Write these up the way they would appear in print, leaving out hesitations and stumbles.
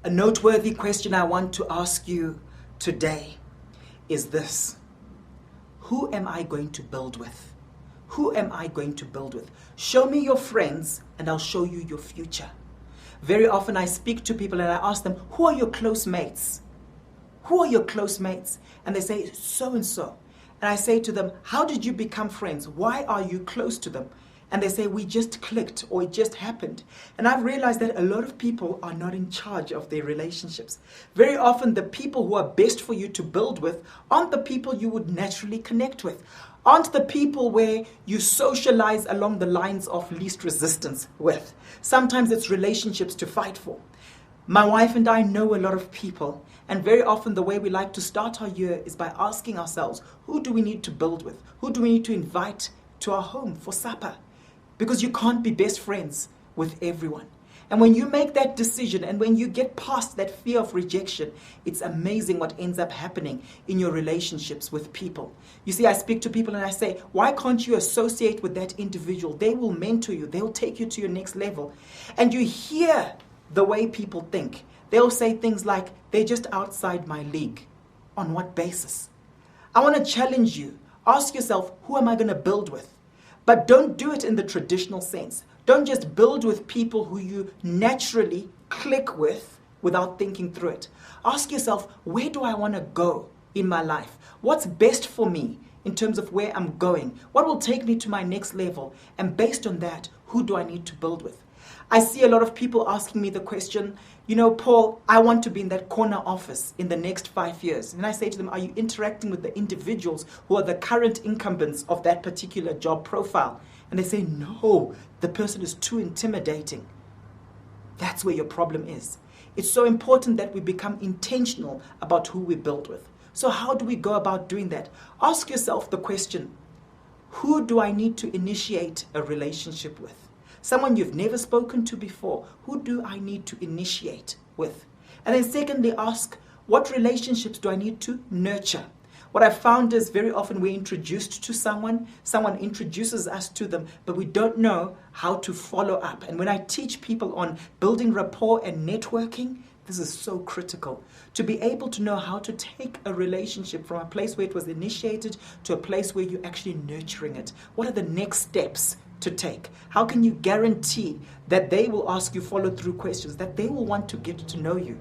A noteworthy question I want to ask you today is this. Who am I going to build with? Who am I going to build with? Show me your friends and I'll show you your future. Very often I speak to people and I ask them, who are your close mates? Who are your close mates? And they say, so and so. And I say to them, how did you become friends? Why are you close to them? And they say, we just clicked, or it just happened. And I've realized that a lot of people are not in charge of their relationships. Very often the people who are best for you to build with aren't the people you would naturally connect with, aren't the people where you socialize along the lines of least resistance with. Sometimes it's relationships to fight for. My wife and I know a lot of people, and very often the way we like to start our year is by asking ourselves, who do we need to build with? Who do we need to invite to our home for supper? Because you can't be best friends with everyone. And when you make that decision and when you get past that fear of rejection, it's amazing what ends up happening in your relationships with people. You see, I speak to people and I say, why can't you associate with that individual? They will mentor you. They'll take you to your next level. And you hear the way people think. They'll say things like, they're just outside my league. On what basis? I want to challenge you. Ask yourself, who am I going to build with? But don't do it in the traditional sense. Don't just build with people who you naturally click with without thinking through it. Ask yourself, where do I want to go in my life? What's best for me in terms of where I'm going? What will take me to my next level? And based on that, who do I need to build with? I see a lot of people asking me the question, Paul, I want to be in that corner office in the next 5 years. And I say to them, are you interacting with the individuals who are the current incumbents of that particular job profile? And they say, no, the person is too intimidating. That's where your problem is. It's so important that we become intentional about who we build with. So how do we go about doing that? Ask yourself the question, who do I need to initiate a relationship with? Someone you've never spoken to before. Who do I need to initiate with? And then secondly, ask, what relationships do I need to nurture? What I've found is very often we're introduced to someone introduces us to them, but we don't know how to follow up. And when I teach people on building rapport and networking, this is so critical. To be able to know how to take a relationship from a place where it was initiated to a place where you're actually nurturing it. What are the next steps to take? How can you guarantee that they will ask you follow-through questions, that they will want to get to know you?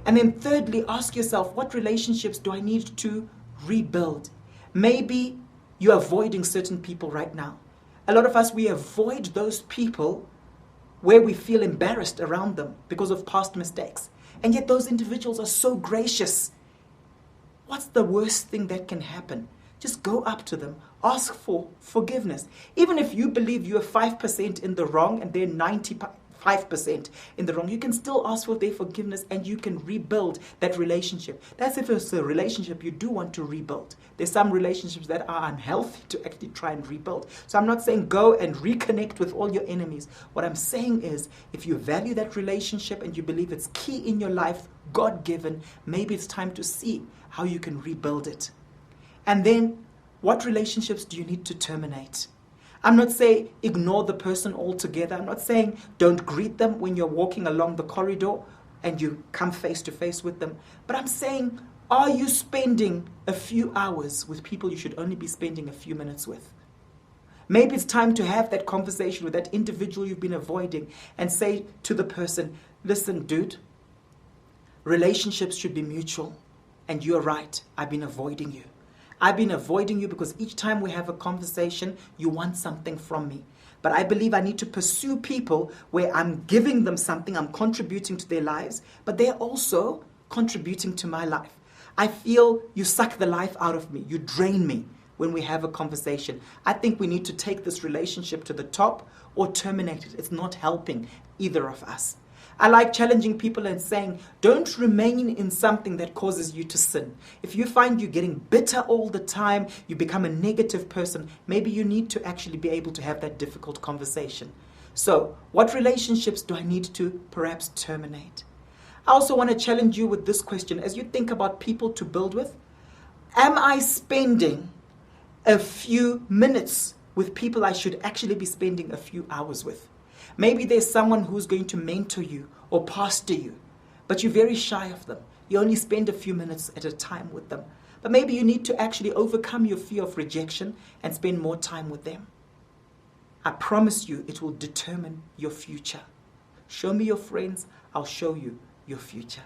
And then thirdly, ask yourself, what relationships do I need to rebuild? Maybe you're avoiding certain people right now. A lot of us, we avoid those people where we feel embarrassed around them because of past mistakes. And yet those individuals are so gracious. What's the worst thing that can happen? Just go up to them, ask for forgiveness. Even if you believe you're 5% in the wrong and they're 95% in the wrong, you can still ask for their forgiveness and you can rebuild that relationship. That's if it's a relationship you do want to rebuild. There's some relationships that are unhealthy to actually try and rebuild. So I'm not saying go and reconnect with all your enemies. What I'm saying is, if you value that relationship and you believe it's key in your life, God-given, maybe it's time to see how you can rebuild it. And then, what relationships do you need to terminate? I'm not saying ignore the person altogether. I'm not saying don't greet them when you're walking along the corridor and you come face to face with them. But I'm saying, are you spending a few hours with people you should only be spending a few minutes with? Maybe it's time to have that conversation with that individual you've been avoiding and say to the person, listen, dude, relationships should be mutual. And you're right, I've been avoiding you. I've been avoiding you because each time we have a conversation, you want something from me. But I believe I need to pursue people where I'm giving them something, I'm contributing to their lives, but they're also contributing to my life. I feel you suck the life out of me, you drain me when we have a conversation. I think we need to take this relationship to the top or terminate it. It's not helping either of us. I like challenging people and saying, don't remain in something that causes you to sin. If you find you're getting bitter all the time, you become a negative person, maybe you need to actually be able to have that difficult conversation. So, what relationships do I need to perhaps terminate? I also want to challenge you with this question. As you think about people to build with, am I spending a few minutes with people I should actually be spending a few hours with? Maybe there's someone who's going to mentor you or pastor you. but you're very shy of them. You only spend a few minutes at a time with them. But maybe you need to actually overcome your fear of rejection and spend more time with them. I promise you, it will determine your future. Show me your friends, I'll show you your future.